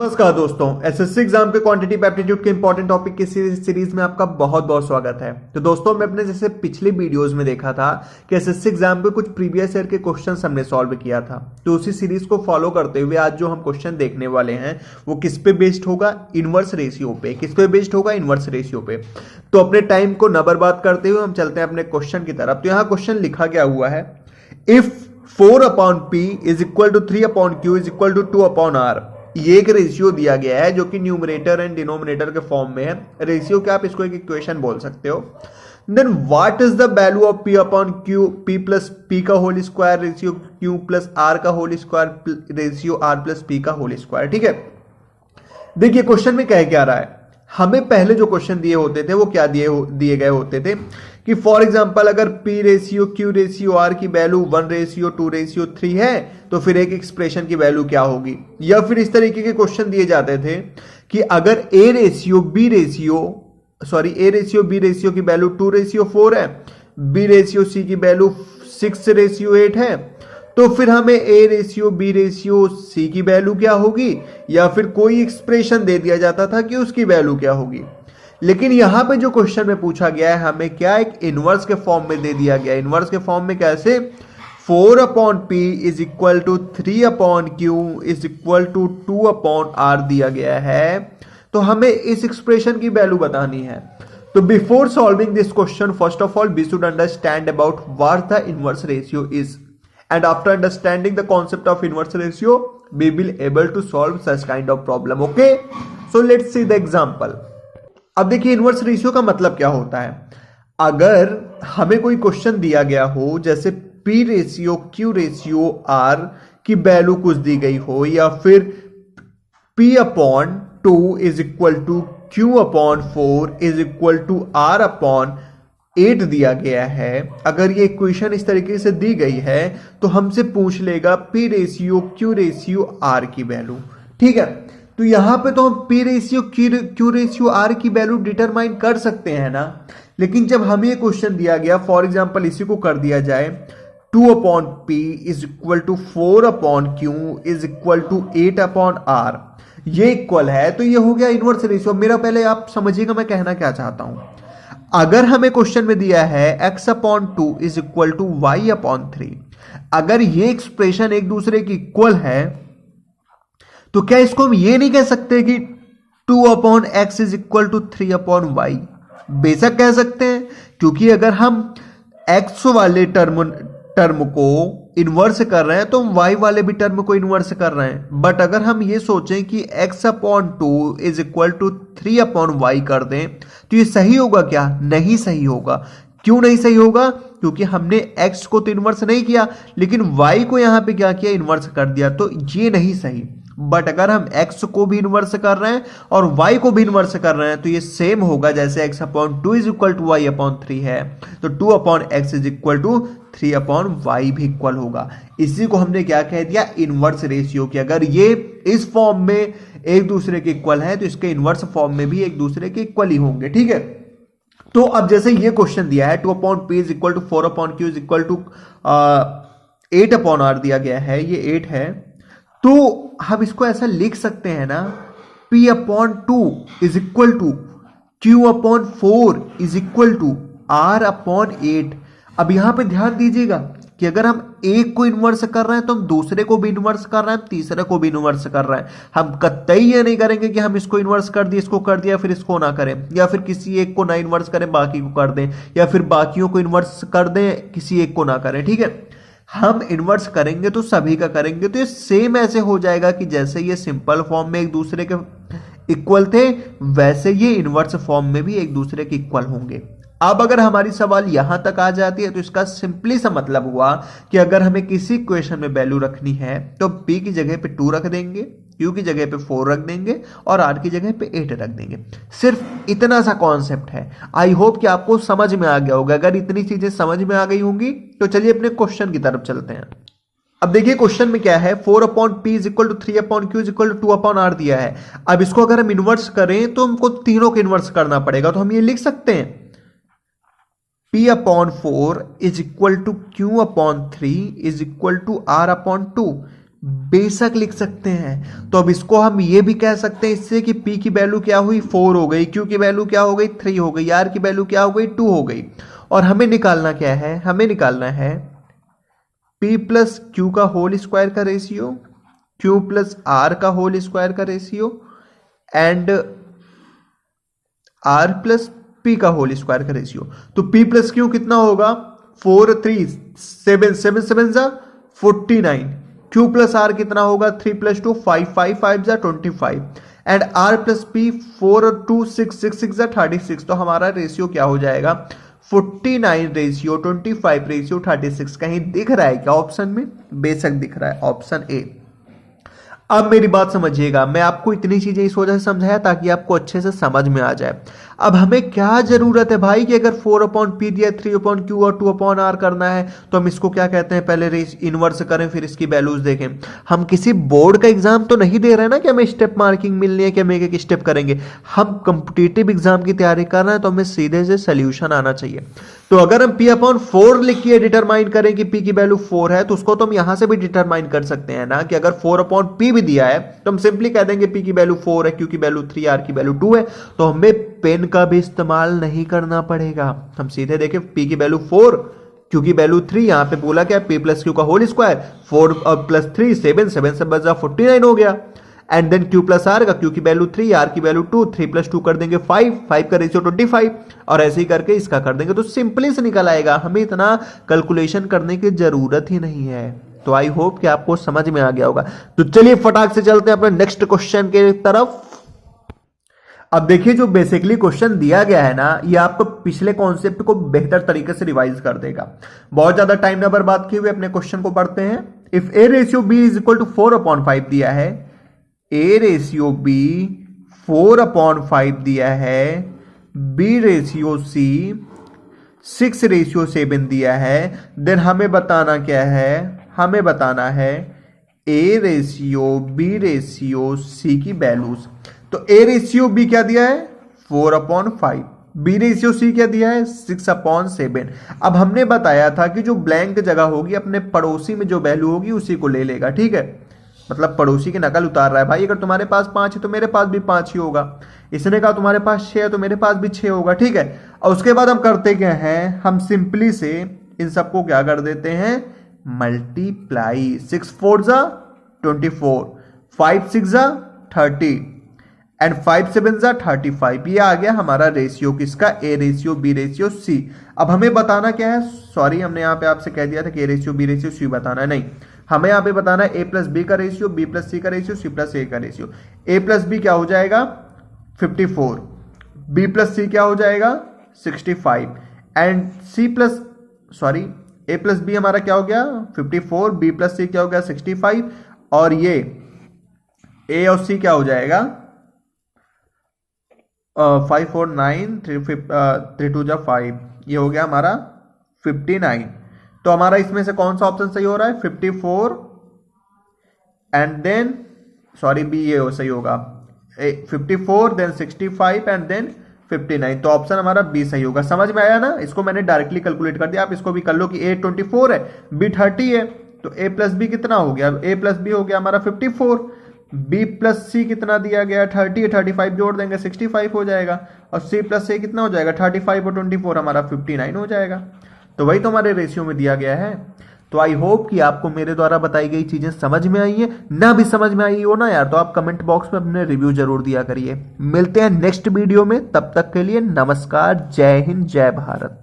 नमस्कार दोस्तों, SSC exam के क्वांटिटी एप्टीट्यूड के इंपॉर्टेंट टॉपिक की सीरीज में आपका बहुत बहुत स्वागत है। तो दोस्तों, मैं अपने जैसे पिछले वीडियोस में देखा था कि एसएससी एग्जाम के कुछ प्रीवियस ईयर के क्वेश्चंस हमने सॉल्व किया था। तो उसी सीरीज को फॉलो करते हुए आज जो हम क्वेश्चन देखने वाले हैं वो किस पे बेस्ड होगा? इनवर्स रेशियो पे। किस पे बेस्ड होगा? इनवर्स रेशियो पे। तो अपने टाइम को न बर्बाद करते हुए हम चलते हैं अपने क्वेश्चन की तरफ। तो यहाँ क्वेश्चन लिखा गया हुआ है, if 4/P is equal to 3/Q is equal to 2/R। ये एक रेशियो दिया गया है जो कि न्यूमरेटर एंड डिनोमिनेटर के फॉर्म में है। रेशियो क्या, आप इसको एक इक्वेशन बोल सकते हो। Then what is the value of P/Q, P plus P का whole square ratio Q plus R का whole square ratio R plus P का होल स्क्वायर। ठीक है, देखिए क्वेश्चन में कह क्या रहा है। हमें पहले जो क्वेश्चन दिए होते थे वो क्या दिए गए होते थे कि फॉर एग्जांपल अगर P ratio Q ratio R की वैल्यू 1:2:3 है तो फिर एक एक्सप्रेशन की वैल्यू क्या होगी। या फिर इस तरीके के क्वेश्चन दिए जाते थे कि अगर A रेशियो B रेशियो की वैल्यू 2:4 है, B रेशियो C की वैल्यू 6:8 है, तो फिर हमें A ratio B ratio C की वैल्यू क्या होगी, या फिर कोई एक्सप्रेशन दे दिया जाता था कि उसकी वैल्यू क्या होगी। लेकिन यहां पे जो क्वेश्चन में पूछा गया है हमें क्या एक इनवर्स के फॉर्म में दे दिया गया। इनवर्स के फॉर्म में कैसे? 4/P is equal to 3/Q is equal to 2/R दिया गया है। तो हमें इस एक्सप्रेशन की वैल्यू बतानी है। तो before solving this question, first of all we should understand about what the inverse ratio is, and after understanding the concept of inverse ratio we will able to solve such kind of problem. Okay, so let's see the example. अब देखिए inverse ratio का मतलब क्या होता है। अगर हमें कोई क्वेश्चन दिया गया हो जैसे P ratio Q ratio R की वैल्यू कुछ दी गई हो, या फिर P/2 is equal to Q/4 is equal to R/8 दिया गया है। अगर ये इक्वेशन इस तरीके से दी गई है तो हमसे पूछ लेगा P ratio Q ratio R की वैल्यू। ठीक है, तो यहां पे तो हम P ratio Q ratio R की वैल्यू डिटरमाइन कर सकते हैं ना। लेकिन जब हमें ये क्वेश्चन दिया गया, फॉर एग्जांपल इसी को कर दिया जाए 2/P is equal to 4/Q is equal to 8/R, ये इक्वल है, तो ये हो गया इनवर्स रेशियो। मेरा पहले आप समझिएगा मैं कहना क्या चाहता हूं। अगर हमें क्वेश्चन में दिया है x/2 is equal to y/3, अगर ये एक्सप्रेशन एक दूसरे की इक्वल है तो क्या इसको हम ये नहीं कह सकते कि 2/x is equal to 3/y? बेशक कह सकते हैं, क्योंकि अगर हम x वाले टर्म को इनवर्स कर रहे हैं तो हम y वाले भी टर्म को इनवर्स कर रहे हैं। बट अगर हम ये सोचें कि x/2 is equal to 3/y कर दें तो ये सही होगा क्या? नहीं सही होगा। क्यों नहीं सही होगा? क्योंकि हमने x को तो इनवर्स नहीं किया लेकिन y को यहां पे क्या किया? इनवर्स कर दिया, तो ये नहीं सही। बट अगर हम x को भी इनवर्स कर रहे हैं और y को भी इनवर्स कर रहे हैं तो ये सेम होगा। जैसे x/2 is equal to y/3 है तो 2/x is equal to 3/y भी इक्वल होगा। इसी को हमने क्या कह दिया? Inverse ratio. कि अगर ये इस फॉर्म में एक दूसरे के इक्वल है तो इसके इनवर्स फॉर्म में भी एक दूसरे के इक्वल ही होंगे। ठीक है, तो अब जैसे ये क्वेश्चन दिया है 2/P is equal to 4/Q is equal to 8/R दिया गया है, ये 8 है, तो हम इसको ऐसा लिख सकते हैं ना, P/2 is equal to Q/4 is equal to R/8। अब यहां पे ध्यान दीजिएगा कि अगर हम एक को इन्वर्स कर रहे हैं तो हम दूसरे को भी इन्वर्स कर रहे हैं, तीसरे को भी इन्वर्स कर रहे हैं। हम कतई ये नहीं करेंगे कि हम इसको इन्वर्स कर दिए, इसको कर दिया फिर इसको ना करें, या फिर किसी एक को ना इन्वर्स करें बाकी को कर दें, या फिर बाकियों को इन्वर्स कर दें किसी एक को ना करें। ठीक है, हम इन्वर्स करेंगे तो सभी का करेंगे, तो ये सेम ऐसे हो जाएगा कि जैसे ये सिंपल फॉर्म में एक दूसरे के इक्वल थे वैसे ये इन्वर्स फॉर्म में भी एक दूसरे के इक्वल होंगे। अब अगर हमारी सवाल यहां तक आ जाती है तो इसका सिंपली सा मतलब हुआ कि अगर हमें किसी इक्वेशन में वैल्यू रखनी है तो P की जगह पे 2 रख देंगे, Q की जगह पे 4 रख देंगे और R की जगह पे 8 रख देंगे। सिर्फ इतना सा कॉन्सेप्ट है। आई होप कि आपको समझ में आ गया होगा। अगर इतनी चीजें समझ में आ गई होंगी तो चलिए अपने क्वेश्चन की तरफ चलते हैं। अब देखिए क्वेश्चन में क्या है, 4/P is equal to 3/Q is equal to 2/R दिया है। अब इसको अगर हम इन्वर्स करें तो हमको तीनों को इन्वर्स करना पड़ेगा, तो हम ये लिख सकते हैं P/4 is equal to Q/3 is equal to R/2। बेशक लिख सकते हैं। तो अब इसको हम ये भी कह सकते हैं इससे कि P की वैल्यू क्या हुई 4 हो गई, Q की वैल्यू क्या हो गई 3 हो गई, R की वैल्यू क्या हो गई 2 हो गई। और हमें निकालना क्या है, हमें निकालना है P प्लस Q का होल स्क्वायर का रेशियो, Q प्लस R का होल स्क्वायर का ratio and R plus P का होल स्क्वायर का रेशियो। तो P प्लस Q कितना होगा 4 3 7 7 7 जा 49, Q प्लस R कितना होगा 3 प्लस 2 5 5 5 जा 25 एंड R प्लस P 4 और 2 6 6 6 जा 36। तो हमारा रेशियो क्या हो जाएगा 49 रेशियो 25 रेशियो 36। कहीं दिख रहा है क्या ऑप्शन में? बेशक दिख रहा है, ऑप्शन ए। अब मेरी बात समझिएगा, मैं आपको इतनी चीजें इस वजह से समझाया ताकि आपको अच्छे से समझ में आ जाए। अब हमें क्या जरूरत है भाई कि अगर 4/P दिया 3/Q और 2/R करना है तो हम इसको क्या कहते हैं, पहले रेस इनवर्स करें फिर इसकी वैल्यूज देखें। हम किसी बोर्ड का एग्जाम तो नहीं दे रहे हैं ना कि हमें स्टेप मार्किंग मिलनी है कि हम एक एक स्टेप करेंगे। हम कंपिटिटिव एग्जाम की तैयारी कर रहे हैं तो हमें सीधे से सोल्यूशन आना चाहिए। तो अगर हम P/4 लिख के डिटरमाइन करें कि P की वैल्यू 4 है तो उसको तो हम यहां से भी डिटरमाइन कर सकते हैं ना कि अगर 4/P भी दिया है तो हम सिंपली कह देंगे P की वैल्यू 4 है, Q की वैल्यू 3, R की वैल्यू 2 है। तो हमें पेन का भी इस्तेमाल नहीं करना पड़ेगा, हम सीधे देखें P की वैल्यू 4, Q की वैल्यू 3, यहां पे बोला क्या P प्लस Q का होल स्क्वायर 4 प्लस 3 7 7 से बचा 49 हो गया and then Q plus R का Q की वैल्यू 3, R की वैल्यू 2, 3 प्लस 2 कर देंगे 5, 5 का रेशियो 25 और ऐसे ही करके इसका कर देंगे तो सिंपली से निकल आएगा। हमें इतना कैलकुलेशन करने की जरूरत ही नहीं है। तो आई होप कि आपको समझ में आ गया होगा। तो चलिए फटाक से चलते हैं अपने नेक्स्ट क्वेश्चन के तरफ। अब देखिए जो बेसिकली क्वेश्चन दिया गया है ना, ये आपको पिछले कॉन्सेप्ट को बेहतर तरीके से रिवाइज कर देगा। बहुत ज्यादा टाइम ना बर्बाद किए हुए अपने क्वेश्चन को पढ़ते हैं। If A ratio B is equal to 4/5 दिया है, ए रेशियो बी 4/5 दिया है, बी रेशियो सी 6/7 दिया है, देन हमें बताना क्या है, हमें बताना है A ratio B ratio C की वैल्यूज। तो ए रेशियो बी क्या दिया है 4/5, बी रेशियो सी क्या दिया है 6/7। अब हमने बताया था कि जो ब्लैंक जगह होगी अपने पड़ोसी में जो वैल्यू होगी उसी को ले लेगा, ठीक है। मतलब पड़ोसी की नकल उतार रहा है भाई, अगर तुम्हारे पास 5 है तो मेरे पास भी 5 ही होगा। इसने कहा तुम्हारे पास 6 है तो मेरे पास भी 6 होगा, ठीक है। और उसके बाद हम करते क्या हैं, हम सिंपली से इन सबको क्या कर देते हैं मल्टीप्लाई। 6 4 जा 24, 5 6 जा 30 एंड 5 7 जा 35। ये आ गया हमारा रेशियो किसका, A ratio B ratio C. अब हमें बताना क्या है, सॉरी हमने यहां पे आपसे कह दिया था कि A ratio B ratio C बताना है, नहीं हमें यहां पे बताना है ए प्लस बी का रेशियो, बी प्लस सी का रेशियो, सी प्लस ए का रेशियो। ए प्लस बी क्या हो जाएगा 54, बी प्लस सी क्या हो जाएगा 65 and C plus sorry A plus B हमारा क्या हो गया 54, बी प्लस सी क्या हो गया 65 और ये ए और सी क्या हो जाएगा 5 4 9 3 2 जा 5, ये हो गया हमारा 59। तो हमारा इसमें से कौन सा ऑप्शन सही हो रहा है 54 एंड देन सॉरी बी ये सही होगा 54 देन 65 एंड देन 59। तो ऑप्शन हमारा बी सही होगा। समझ में आया ना, इसको मैंने डायरेक्टली कैलकुलेट कर दिया। आप इसको भी कर लो कि ए 24 है बी 30 है तो ए प्लस बी कितना हो गया, ए प्लस बी हो गया हमारा 54, बी प्लस सी कितना दिया गया 30 है, 35 जोड़ देंगे 65 हो जाएगा और सी प्लस ए कितना हो जाएगा 35 और 24 हमारा 59 हो जाएगा। तो वही तो हमारे रेशियो में दिया गया है। तो आई होप कि आपको मेरे द्वारा बताई गई चीजें समझ में आई है। ना भी समझ में आई हो ना यार तो आप कमेंट बॉक्स में अपने रिव्यू जरूर दिया करिए। मिलते हैं नेक्स्ट वीडियो में, तब तक के लिए नमस्कार, जय हिंद, जय भारत।